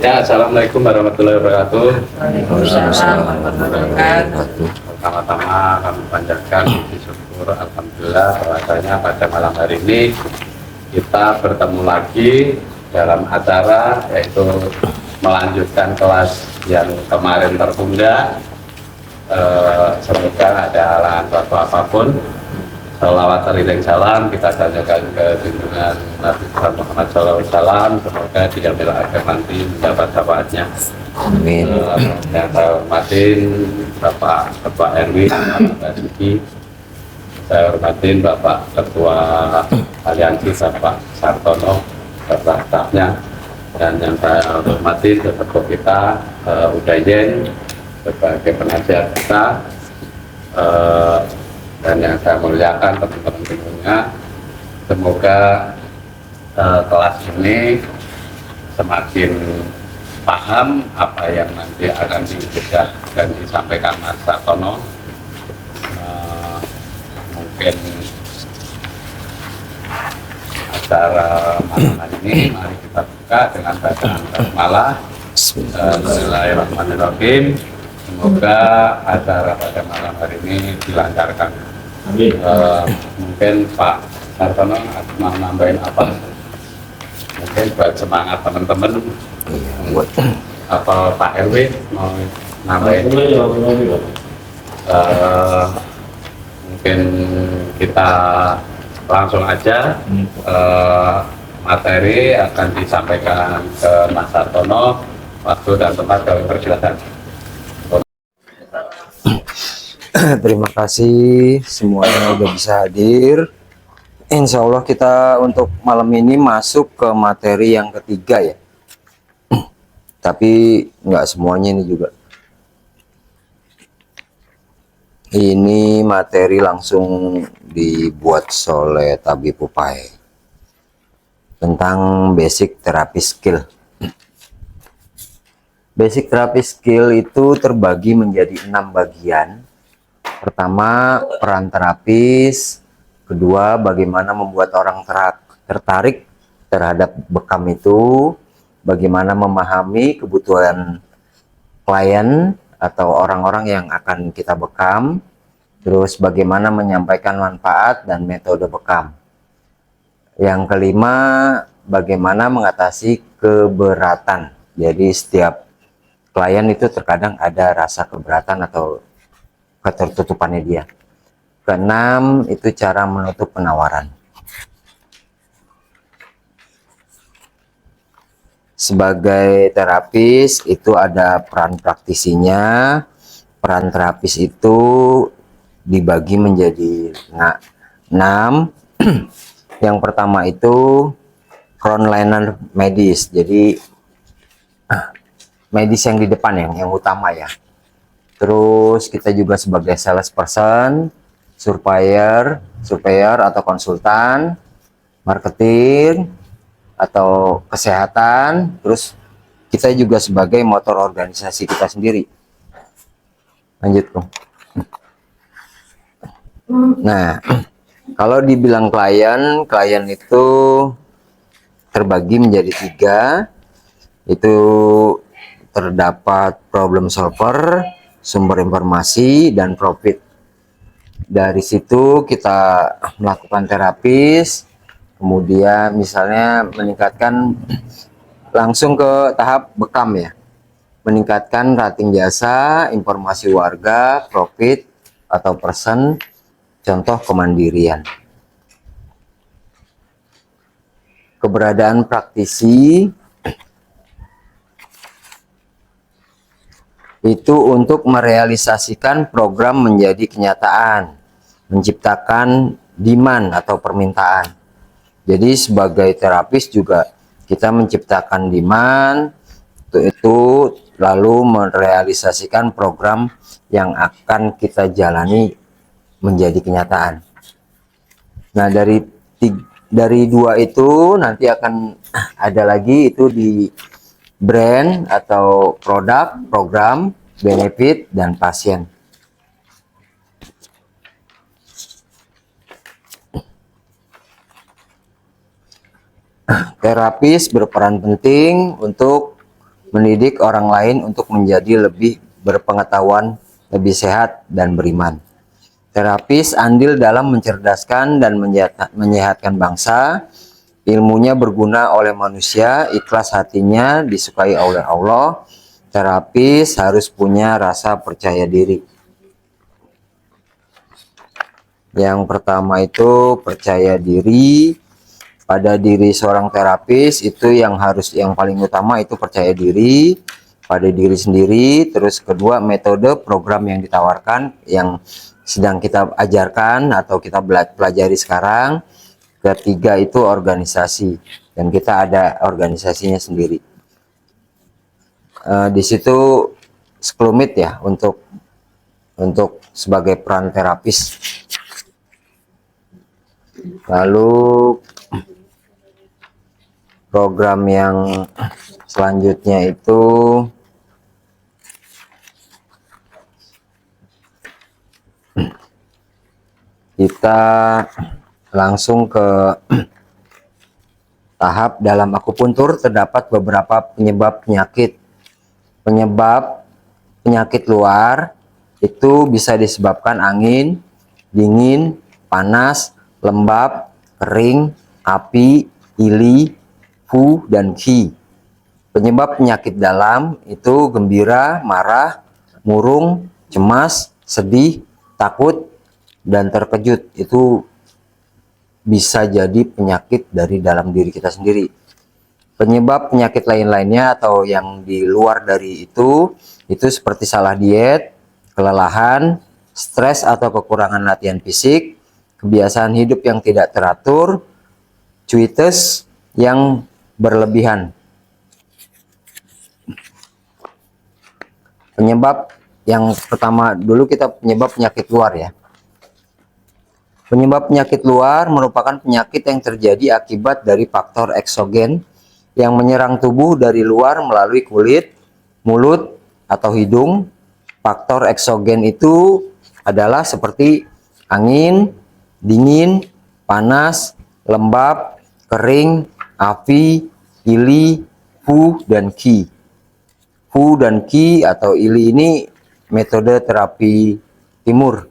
Ya, assalamualaikum warahmatullahi wabarakatuh. Waalaikumsalam warahmatullahi wabarakatuh. Pertama-tama kami panjatkan puji syukur alhamdulillah bahwasanya pada malam hari ini kita bertemu lagi dalam acara yaitu melanjutkan kelas yang kemarin tertunda. Semoga ada halangan suatu apapun. Salawat teriring salam kita sampaikan ke junjungan Nabi Muhammad SAW. Semoga dia bila akhir nanti mendapat syafaatnya. Amin. Yang saya hormatin Bapak Ketua RW Pak Basuki, saya hormatin Bapak Ketua Aliansi Bapak Sartono serta stafnya, dan yang saya hormati Ketua kita Udayen sebagai penasihat kita, dan yang saya muliakan teman-teman semuanya. Semoga kelas ini semakin paham apa yang nanti akan dibedah dan disampaikan Mas Sartono. Mungkin acara malam hari ini mari kita buka dengan bacaan basmalah. Bismillahirrahmanirrahim. Semoga acara pada malam hari ini dilancarkan. Amin. Mungkin Pak Sartono mau nambahin apa? Mungkin buat semangat teman-teman. Buat Apa Pak RW mau nambahin? Mungkin kita langsung aja. Materi akan disampaikan ke Mas Sartono. Waktu dan tempat kami persilakan. terima kasih semuanya udah bisa hadir. Insya Allah kita untuk malam ini masuk ke materi yang ketiga ya. Tapi nggak semuanya ini juga. Ini materi langsung dibuat oleh Tabib Upay tentang basic therapy skill. Basic therapy skill itu terbagi menjadi 6 bagian. Pertama, peran terapis. Kedua, bagaimana membuat orang tertarik terhadap bekam itu. Bagaimana memahami kebutuhan klien atau orang-orang yang akan kita bekam. Terus bagaimana menyampaikan manfaat dan metode bekam. Yang kelima, bagaimana mengatasi keberatan. Jadi setiap klien itu terkadang ada rasa keberatan atau ketertutupannya dia. Keenam, itu cara menutup penawaran. Sebagai terapis itu ada peran praktisinya. Peran terapis itu dibagi menjadi 6. Yang pertama itu frontliner medis. Jadi medis yang di depan yang utama ya. Terus kita juga sebagai salesperson, surveyor atau konsultan, marketing atau kesehatan. Terus kita juga sebagai motor organisasi kita sendiri. Lanjut Bung. Nah, kalau dibilang klien itu terbagi menjadi 3. Itu terdapat problem solver, sumber informasi, dan profit. Dari situ kita melakukan terapis, kemudian misalnya meningkatkan langsung ke tahap bekam ya, meningkatkan rating jasa, informasi warga, profit atau persen, contoh kemandirian. Keberadaan praktisi itu untuk merealisasikan program menjadi kenyataan, menciptakan demand atau permintaan. Jadi sebagai terapis juga kita menciptakan demand, itu lalu merealisasikan program yang akan kita jalani menjadi kenyataan. Nah, dari 2 itu nanti akan ada lagi itu di brand atau produk, program, benefit, dan pasien. Terapis berperan penting untuk mendidik orang lain untuk menjadi lebih berpengetahuan, lebih sehat, dan beriman. Terapis andil dalam mencerdaskan dan menyehatkan bangsa, ilmunya berguna oleh manusia, ikhlas hatinya, disukai oleh Allah. Terapis harus punya rasa percaya diri. Yang pertama itu percaya diri. Pada diri seorang terapis itu yang paling utama itu percaya diri pada diri sendiri. Terus kedua, metode program yang ditawarkan yang sedang kita ajarkan atau kita pelajari sekarang. Ketiga itu organisasi, dan kita ada organisasinya sendiri. Di situ sekelumit ya untuk sebagai peran terapis. Lalu program yang selanjutnya itu kita langsung ke tahap dalam akupuntur. Terdapat beberapa penyebab penyakit. Penyebab penyakit luar itu bisa disebabkan angin, dingin, panas, lembab, kering, api, ili, fu, dan qi. Penyebab penyakit dalam itu gembira, marah, murung, cemas, sedih, takut, dan terkejut. Itu bisa jadi penyakit dari dalam diri kita sendiri. Penyebab penyakit lain-lainnya atau yang di luar dari itu seperti salah diet, kelelahan, stres atau kekurangan latihan fisik, kebiasaan hidup yang tidak teratur, cuites yang berlebihan. Penyebab yang pertama dulu kita penyebab penyakit luar ya. Penyebab penyakit luar merupakan penyakit yang terjadi akibat dari faktor eksogen yang menyerang tubuh dari luar melalui kulit, mulut, atau hidung. Faktor eksogen itu adalah seperti angin, dingin, panas, lembab, kering, api, ili, fu, dan qi. Fu dan qi atau ili ini metode terapi timur.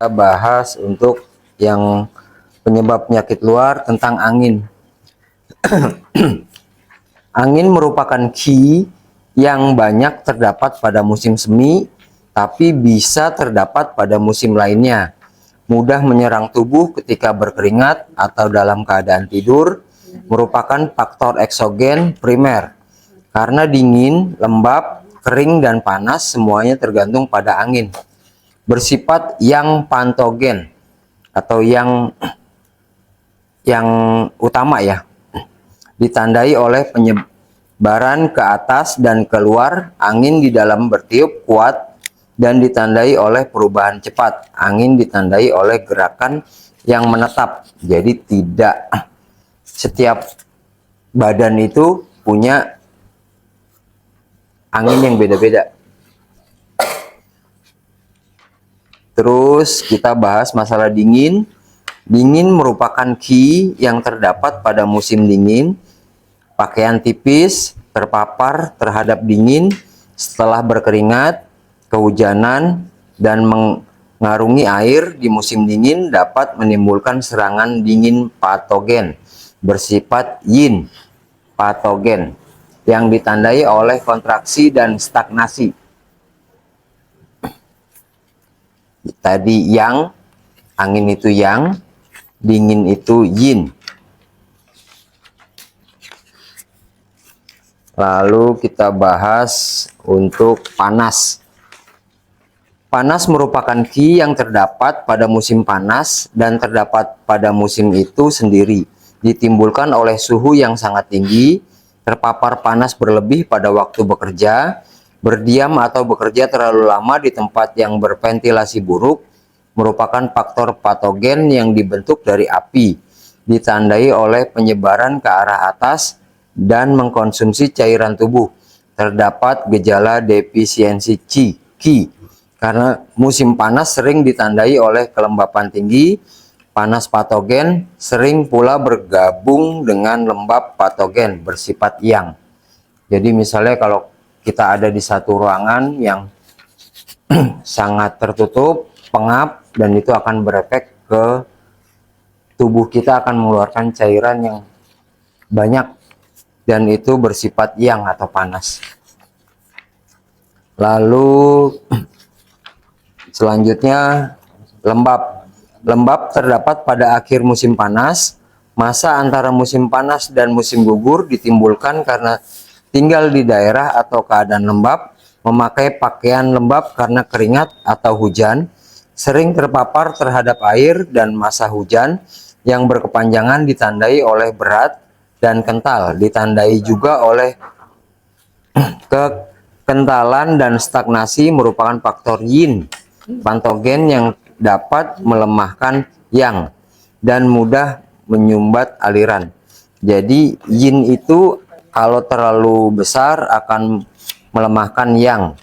Kita bahas untuk yang penyebab penyakit luar tentang angin. Angin merupakan qi yang banyak terdapat pada musim semi, tapi bisa terdapat pada musim lainnya. Mudah menyerang tubuh ketika berkeringat atau dalam keadaan tidur, merupakan faktor eksogen primer. Karena dingin, lembab, kering, dan panas semuanya tergantung pada angin. Bersifat yang pantogen atau yang utama ya. Ditandai oleh penyebaran ke atas dan keluar, angin di dalam bertiup kuat, dan ditandai oleh perubahan cepat. Angin ditandai oleh gerakan yang menetap. Jadi tidak setiap badan itu punya angin yang beda-beda. Terus kita bahas masalah dingin. Dingin merupakan qi yang terdapat pada musim dingin. Pakaian tipis terpapar terhadap dingin setelah berkeringat, kehujanan, dan mengarungi air di musim dingin dapat menimbulkan serangan dingin patogen bersifat yin patogen yang ditandai oleh kontraksi dan stagnasi. Tadi yang, angin itu yang, dingin itu yin. Lalu kita bahas untuk panas. Panas merupakan qi yang terdapat pada musim panas dan terdapat pada musim itu sendiri. Ditimbulkan oleh suhu yang sangat tinggi, terpapar panas berlebih pada waktu bekerja, berdiam atau bekerja terlalu lama di tempat yang berventilasi buruk, merupakan faktor patogen yang dibentuk dari api, ditandai oleh penyebaran ke arah atas dan mengkonsumsi cairan tubuh. Terdapat gejala defisiensi qi karena musim panas sering ditandai oleh kelembapan tinggi, panas patogen sering pula bergabung dengan lembab patogen bersifat yang. Jadi misalnya kalau kita ada di satu ruangan yang sangat tertutup, pengap, dan itu akan berefek ke tubuh kita, akan mengeluarkan cairan yang banyak dan itu bersifat yang atau panas. Lalu selanjutnya lembab. Lembab terdapat pada akhir musim panas. Masa antara musim panas dan musim gugur ditimbulkan karena tinggal di daerah atau keadaan lembab, memakai pakaian lembab karena keringat atau hujan, sering terpapar terhadap air, dan masa hujan yang berkepanjangan ditandai oleh berat dan kental, ditandai juga oleh kekentalan dan stagnasi merupakan faktor yin, patogen yang dapat melemahkan yang dan mudah menyumbat aliran. Jadi yin itu kalau terlalu besar akan melemahkan yang.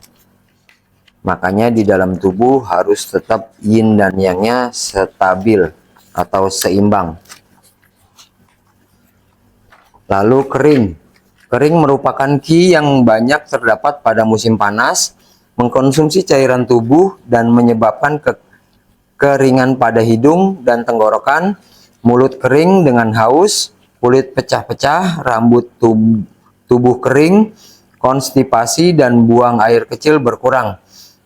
Makanya di dalam tubuh harus tetap yin dan yangnya stabil atau seimbang. Lalu kering. Kering merupakan qi yang banyak terdapat pada musim panas, mengkonsumsi cairan tubuh dan menyebabkan kekeringan pada hidung dan tenggorokan, mulut kering dengan haus, kulit pecah-pecah, rambut tubuh kering, konstipasi, dan buang air kecil berkurang,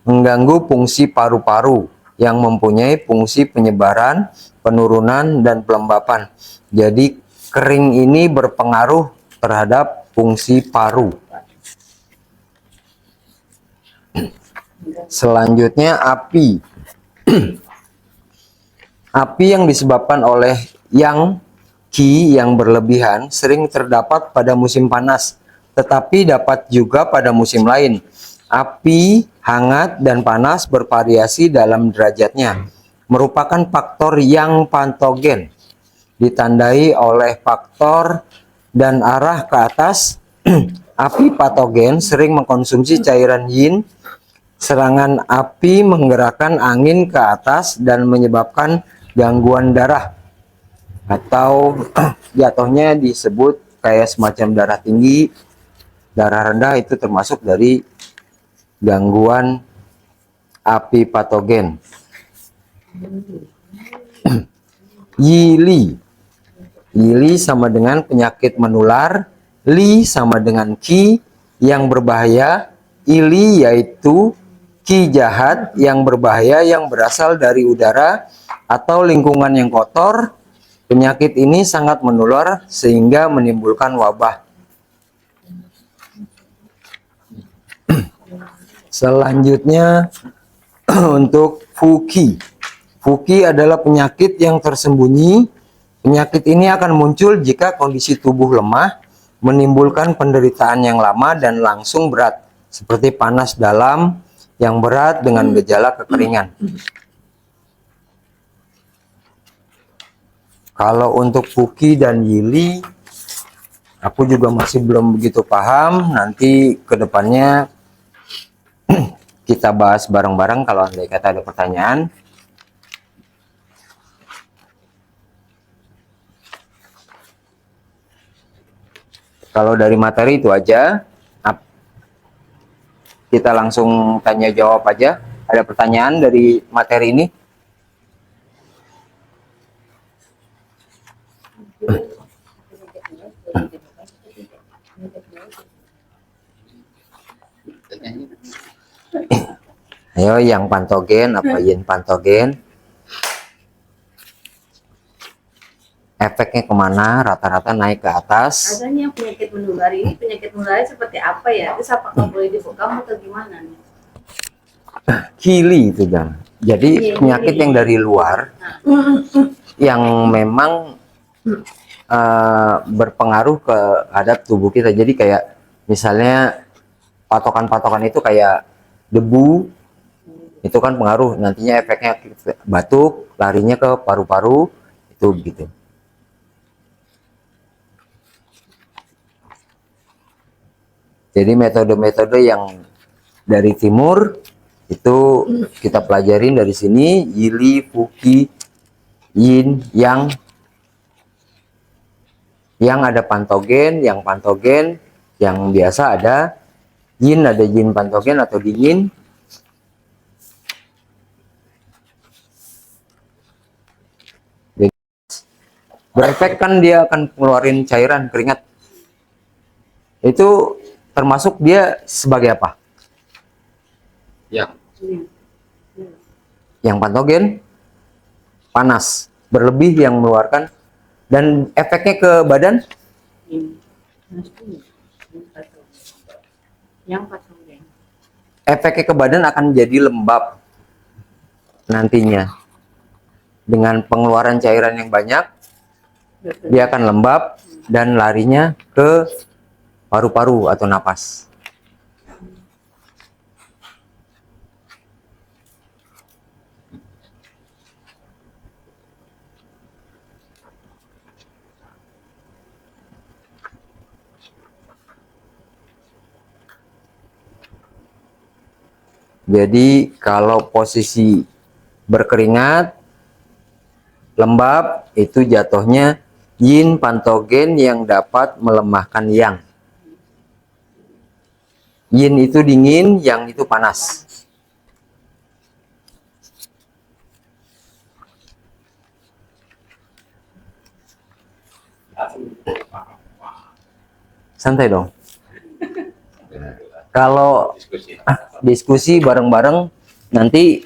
mengganggu fungsi paru-paru yang mempunyai fungsi penyebaran, penurunan, dan pelembapan. Jadi kering ini berpengaruh terhadap fungsi paru. Selanjutnya api. Api yang disebabkan oleh yang qi yang berlebihan sering terdapat pada musim panas, tetapi dapat juga pada musim lain. Api, hangat, dan panas bervariasi dalam derajatnya, merupakan faktor yang patogen, ditandai oleh faktor dan arah ke atas. Api patogen sering mengkonsumsi cairan yin. Serangan api menggerakkan angin ke atas dan menyebabkan gangguan darah, atau jatuhnya disebut kayak semacam darah tinggi, darah rendah, itu termasuk dari gangguan api patogen. Yili. Yili sama dengan penyakit menular, li sama dengan qi yang berbahaya, ili yaitu qi jahat yang berbahaya yang berasal dari udara atau lingkungan yang kotor. Penyakit ini sangat menular sehingga menimbulkan wabah. Selanjutnya untuk fuki. Fuki adalah penyakit yang tersembunyi. Penyakit ini akan muncul jika kondisi tubuh lemah, menimbulkan penderitaan yang lama dan langsung berat, seperti panas dalam yang berat dengan gejala kekeringan. Kalau untuk fuki dan yili, aku juga masih belum begitu paham. Nanti kedepannya kita bahas bareng-bareng kalau andai kata ada pertanyaan. Kalau dari materi itu aja, kita langsung tanya jawab aja. Ada pertanyaan dari materi ini? Ayo, yang patogen apa yin patogen? Efeknya kemana? Rata-rata naik ke atas. Adanya penyakit menular ini, penyakit menular seperti apa ya? Terus apakah boleh dibuka atau gimana nih? Kili itu kan. Jadi penyakit yang dari luar, yang memang berpengaruh ke terhadap tubuh kita. Jadi kayak misalnya patokan-patokan itu kayak debu, itu kan pengaruh, nantinya efeknya batuk, larinya ke paru-paru, itu gitu. Jadi metode-metode yang dari timur itu kita pelajarin dari sini, yili, fuki, yin, yang ada patogen, yang biasa ada yin patogen atau dingin. Berefek kan dia akan keluarin cairan keringat. Itu termasuk dia sebagai apa? Yang Yang patogen, panas, berlebih yang mengeluarkan, dan efeknya ke badan Yang patogen. efeknya ke badan akan jadi lembab nantinya. Dengan pengeluaran cairan yang banyak, dia akan lembab dan larinya ke paru-paru atau napas. Jadi kalau posisi berkeringat, lembab, itu jatuhnya yin patogen yang dapat melemahkan yang. Yin itu dingin, yang itu panas. Santai dong. Kalau diskusi bareng-bareng, nanti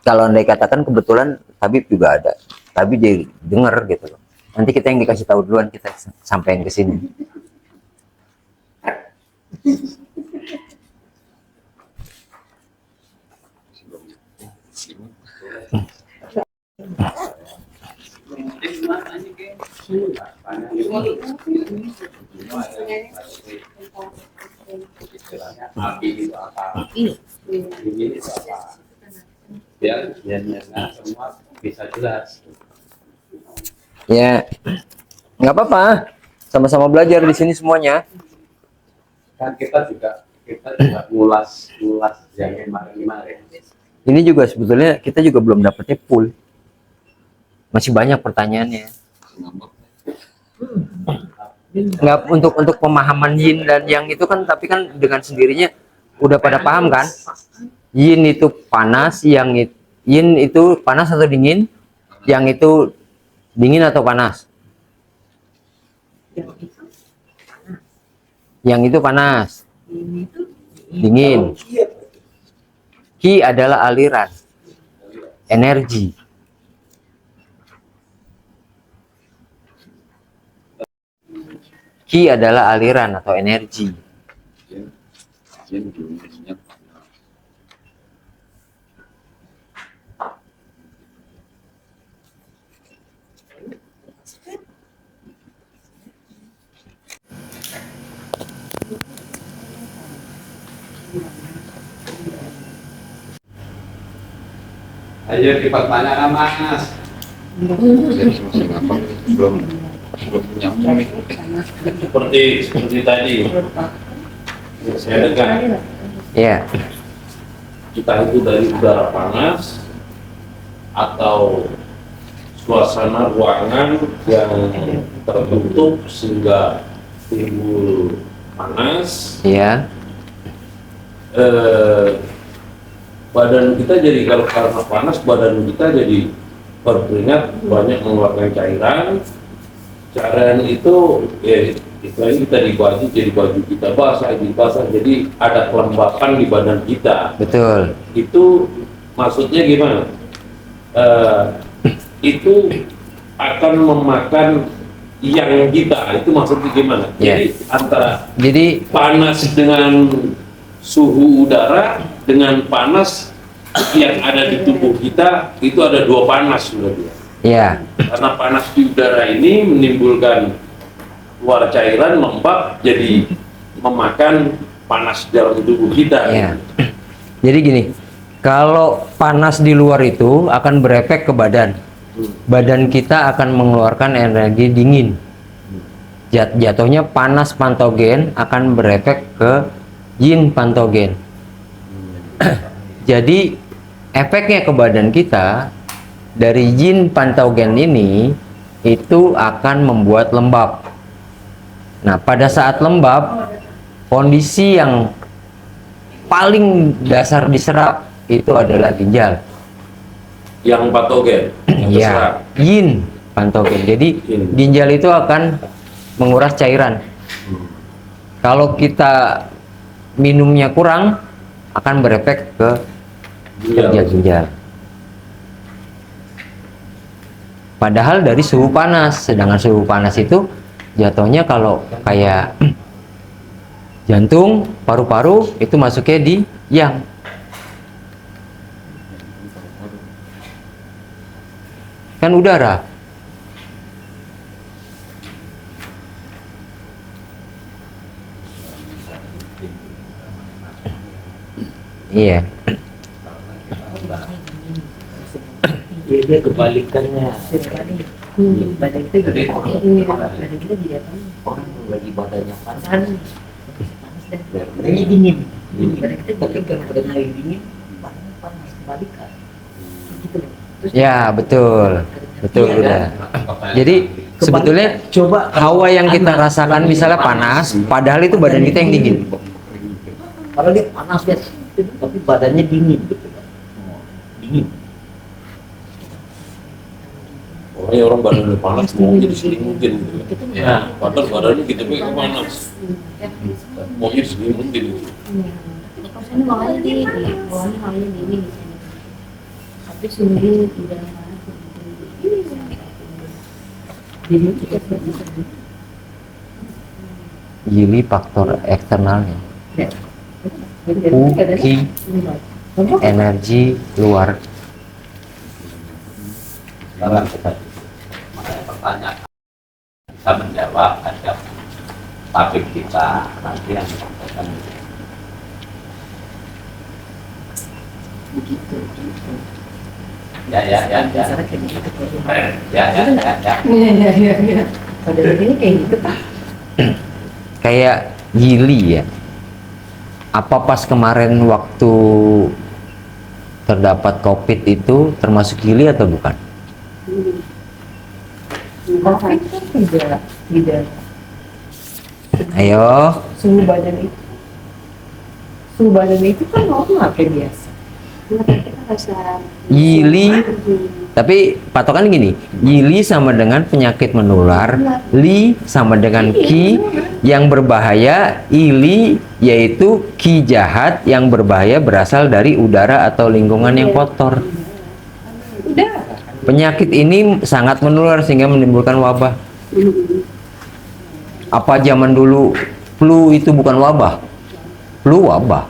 kalau andai katakan kebetulan tabib juga ada, tapi dia denger gitu loh. Nanti kita yang dikasih tahu duluan, kita sampein ke sini. api itu apa, dingin itu apa, biar semua bisa jelas. Ya, nggak apa-apa. Sama-sama belajar di sini semuanya. Kan kita juga ngulas yang kemarin. Ini juga sebetulnya kita juga belum dapetnya full. Masih banyak pertanyaannya. Nggak, untuk pemahaman yin dan yang itu kan, tapi kan dengan sendirinya udah pada paham kan? Yin itu panas, yin itu panas atau dingin? Yang itu dingin atau panas? Yang itu panas. Dingin. Qi adalah aliran energi. Qi adalah aliran atau energi. Ayo dipertanyakan Mas. belum nyambung nih. Seperti tadi saya dengar Ya, kita itu dari udara panas atau suasana ruangan yang tertutup sehingga timbul panas. ya, Badan kita jadi, kalau karena panas badan kita jadi berkeringat, banyak mengeluarkan cairan itu ya istilahnya kita dibaju, jadi baju kita basah, jadi ada kelembapan di badan kita. betul. Itu maksudnya gimana? Itu akan memakan yang kita, itu maksudnya gimana? Ya. Jadi antara Jadi panas dengan suhu udara dengan panas yang ada di tubuh kita, itu ada dua panas sebenarnya. ya, Karena panas di udara ini menimbulkan keluar cairan lembab, jadi memakan panas dalam tubuh kita. ya. Jadi gini, kalau panas di luar itu akan berefek ke badan. Badan kita akan mengeluarkan energi dingin. Jatuhnya panas patogen akan berefek ke yin patogen. Jadi efeknya ke badan kita dari yin patogen ini itu akan membuat lembab. Nah, pada saat lembab, kondisi yang paling dasar diserap itu adalah ginjal. Yang patogen. Yang Iya, terserap. yin patogen. Jadi Yin. ginjal itu akan menguras cairan. Kalau kita minumnya kurang, akan berefek ke kerja ginjal. Padahal dari suhu panas, sedangkan suhu panas itu jatuhnya kalau kayak jantung, paru-paru itu masuknya di yang. Kan udara. Iya. Dia kebalikannya. Badan kita jadi badan kita jadi apa? Orang lagi badannya panas dan badannya dingin. Badan kita ketika badannya lagi dingin, badannya panas kebalikan. Gitu loh. Terus Ya, betul. Betul, Iya, udah. Jadi sebetulnya coba hawa yang kita rasakan misalnya panas, padahal itu badan kita yang dingin. Kalau dia panas dia, tapi badannya dingin gitu. Dingin. Pokoknya orang badannya panas mau jadi selimutin gitu. Nah, Padahal badannya kita pegang panas. Maunya selimutin gitu. Kalau sini bawahnya dingin, bawahnya hawanya dingin di sini. Tapi sini tidak panas. jadi kita bisa Yili faktor eksternalnya. Ki energi luar. Sekarang kita makanya pertanyaan bisa menjawab ada tabib kita nanti yang akan begitu. ya ya ya ya Misalnya kayak gitu. ya ya ya ya Iya. Pada begini kayak gitu Pak. Kayak Yili ya. Apa pas kemarin waktu terdapat COVID itu termasuk Yili atau bukan? Covid kan tidak Ayo, suhu badan itu kan normal kayak biasa. Kita rasa Yili, tapi patokan gini, Yili sama dengan penyakit menular, Li sama dengan Ki yang berbahaya, Ili yaitu Ki jahat yang berbahaya berasal dari udara atau lingkungan yang kotor. Penyakit ini sangat menular sehingga menimbulkan wabah. Apa zaman dulu flu itu bukan wabah? Flu wabah.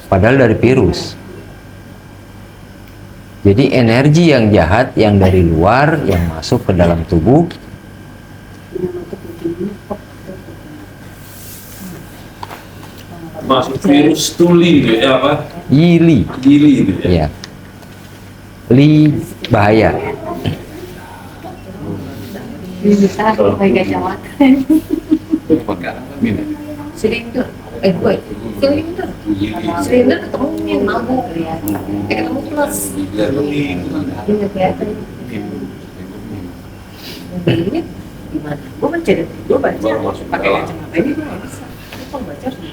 Padahal dari virus. Jadi energi yang jahat yang dari luar yang masuk ke dalam tubuh Masuk virus tuli gitu ya apa? Yili, Gili gitu ya. ya. Li bahaya. bisa pakai kacamata. Silinder, boy, silinder. Silinder ketemu yang mabuk ya. Ketemu plus. Ini kelihatan. Ini gimana? Gue mencari, gue baca Baru masuk pakai dalam. kacamata ini gue nggak bisa. Gue kalau baca harus di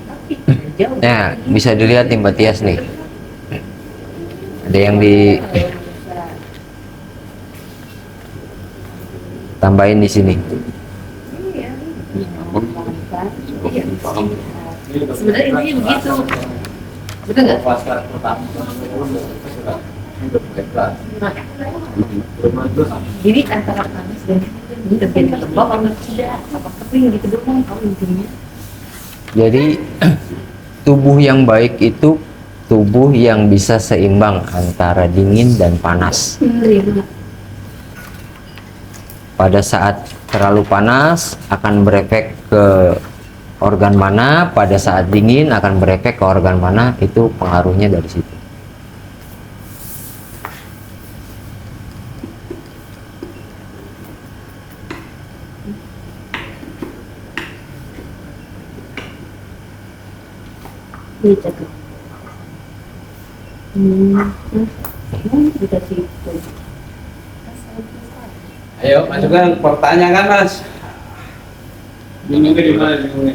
tapi jauh. Nah, bisa dilihat nih Mbak Tias nih. Ada yang ditambahin di sini. Iya. Iya. Sebenarnya intinya begitu. Betul nggak? Jadi antara panas dan ini terjadi lembab atau tidak, apakah kering gitu doang kalau intinya. Jadi tubuh yang baik itu tubuh yang bisa seimbang antara dingin dan panas. Pada saat terlalu panas akan berefek ke organ mana, pada saat dingin akan berefek ke organ mana, itu pengaruhnya dari situ. dikasih itu. Ayo masukkan pertanyaan Mas. Bingungnya di mana bingungnya?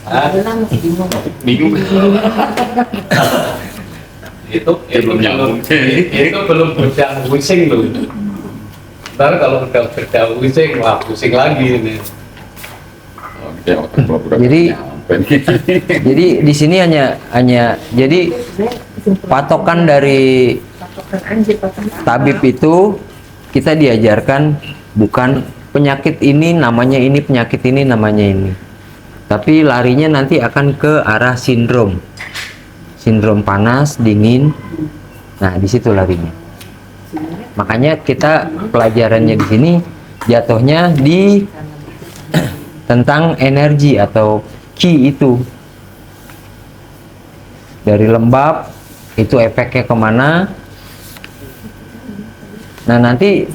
Karena masih bingung. Bingung. Itu Belum nyambung. itu belum beda pusing loh. Ntar kalau udah beda pusing, wah pusing lagi ini. Oke, otak gua udah Jadi- nyampe nih. Jadi di sini hanya jadi patokan dari Patokan anjir, patokan tabib itu kita diajarkan bukan penyakit ini namanya ini, penyakit ini namanya ini. Tapi larinya nanti akan ke arah sindrom. Sindrom panas, dingin. Nah, di situ larinya. Makanya kita pelajarannya di sini jatuhnya di tentang energi atau ki itu. Dari lembab itu efeknya kemana? Nah, nanti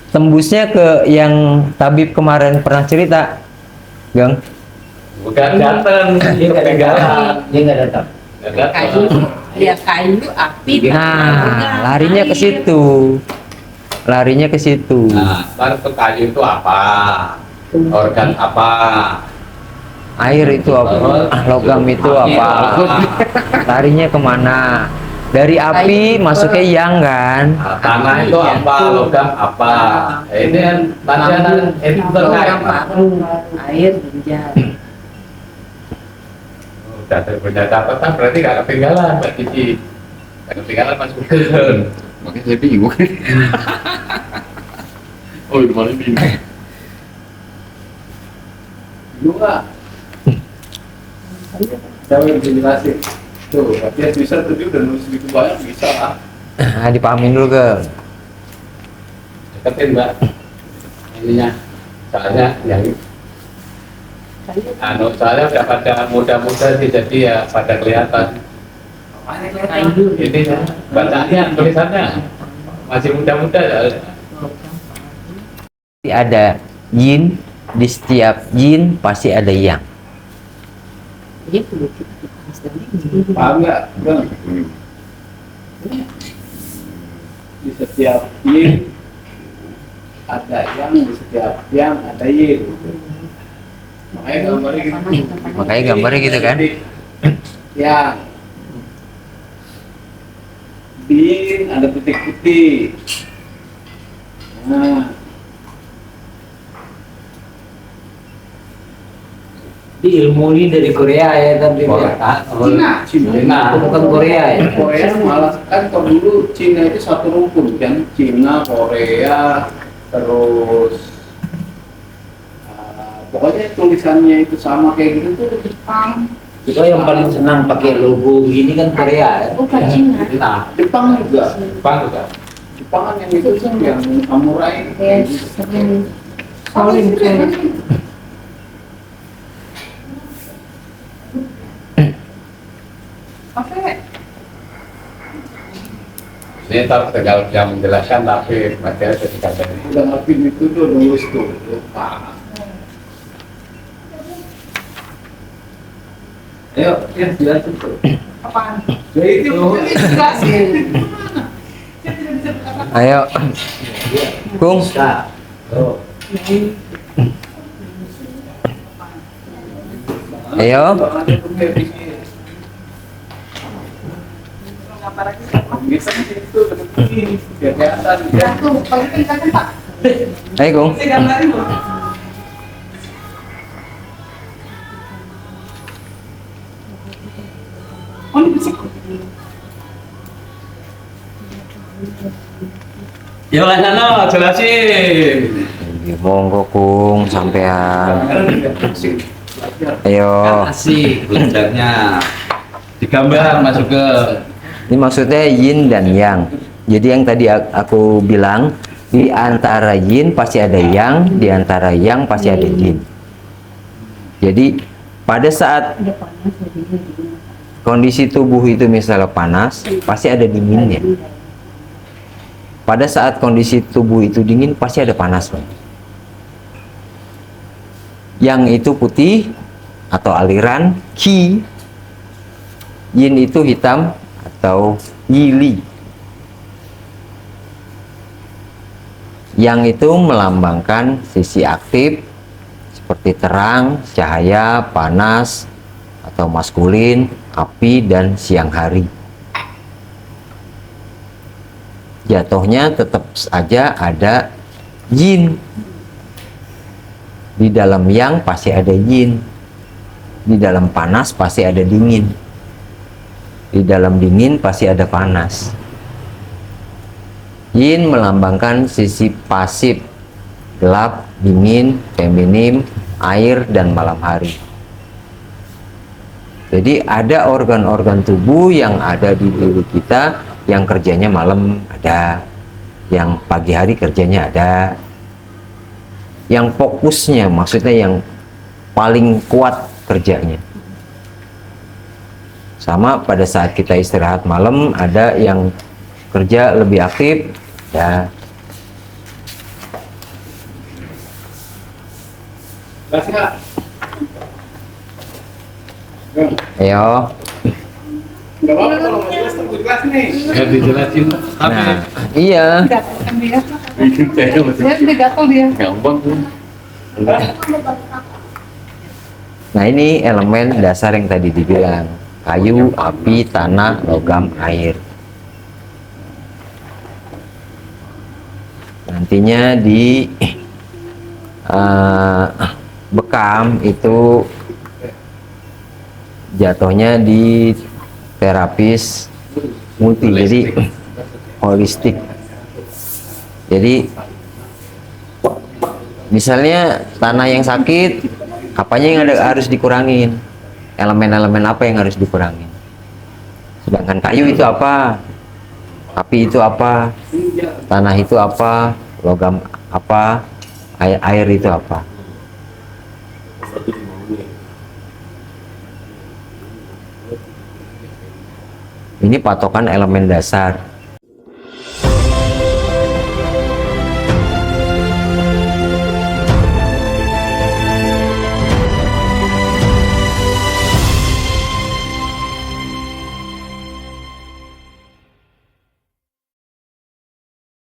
tembusnya ke yang tabib kemarin pernah cerita, Gang. Bukan datang, ketinggalan. Dia nggak datang. Nggak datang. kayu, ya kayu, api. Nah, larinya ke situ. Larinya ke situ. Nah, ntar tuh kayu itu apa? Organ apa? Air itu apa? Logam itu apa? Larinya kemana? Dari api masuknya yang kan? Nah, tanah itu apa? Logam apa? Ini kan pelajaran itu terkait. Logam paru, air, ginjal. Udah punya catatan berarti nggak ketinggalan Mbak Cici. Nggak ketinggalan Mas Buden. Makanya saya bingung. Oh, di mana bingung? Juga. Saya udah dijelasin. Tuh, dia bisa tuh dia udah nulis buku banyak bisa lah. Dipahamin dulu, Gang. Deketin Mbak. Ininya. Soalnya yang soalnya udah pada muda-muda sih jadi ya pada kelihatan. Kayu. Ini ya, bacanya tulisannya masih muda-muda ya. Pasti ada yin, di setiap yin pasti ada yang. Dia perlu kita Paham nggak? Bang? Di setiap yin ada yang, di setiap yang ada yin. Makanya gambarnya gitu. Makanya gambarnya gitu kan? Yang di yin ada titik putih. Nah, Di ilmu ini dari Korea ya tapi Cina. bukan Korea ya. Korea malah kan kalau dulu Cina itu satu rumpun kan, Cina, Korea, terus pokoknya tulisannya itu sama kayak gitu tuh Jepang. Itu yang paling senang pakai logo gini kan Korea ya. Bukan Cina. Nah, Jepang juga. Jepang kan yang itu yang samurai. Ya, sering solid kayak Ini tinggal yang menjelaskan tapi materi ketika ini udah ngerti itu tuh nulis tuh lupa. Ayo, ya jelasin tuh. Apaan? Ya itu jelasin. Ayo, Kung. Nah, oh. Ayo. Bisa itu lebih biar kelihatan. Ya tuh, kalau kita kan Pak. Ayo, Kung. Oh, ini bisa. Ya lah sana jelasin. Monggo, Kung, sampean. Ayo. Asik belajarnya. Digambar masuk ke Ini maksudnya yin dan yang. Jadi yang tadi aku bilang, di antara yin pasti ada yang, di antara yang pasti ada yin. Jadi pada saat ada panas lebih dingin. kondisi tubuh itu misalnya panas, pasti ada dinginnya. Pada saat kondisi tubuh itu dingin, pasti ada panas. Yang itu putih atau aliran ki, yin itu hitam atau Yili, yang itu melambangkan sisi aktif seperti terang, cahaya, panas, atau maskulin, api, dan siang hari. Jatuhnya tetap saja ada yin. Di dalam yang pasti ada yin. Di dalam panas pasti ada dingin. Di dalam dingin pasti ada panas. Yin melambangkan sisi pasif, gelap, dingin, feminim, air, dan malam hari. Jadi ada organ-organ tubuh yang ada di diri kita yang kerjanya malam ada, yang pagi hari kerjanya ada, yang fokusnya maksudnya yang paling kuat kerjanya. Sama pada saat kita istirahat malam ada yang kerja lebih aktif ya. Ayo. Ya dijelasin. Nah, iya. Saya udah gatel dia. gampang tuh. Nah, ini elemen dasar yang tadi dibilang. Kayu, api, tanah, logam, air. Nantinya di bekam itu jatuhnya di terapis multi, jadi holistik. Jadi misalnya tanah yang sakit, apanya yang harus dikurangin, elemen-elemen apa yang harus dikurangin. Sedangkan kayu itu apa, api itu apa, tanah itu apa, logam apa, air itu apa. Ini patokan elemen dasar.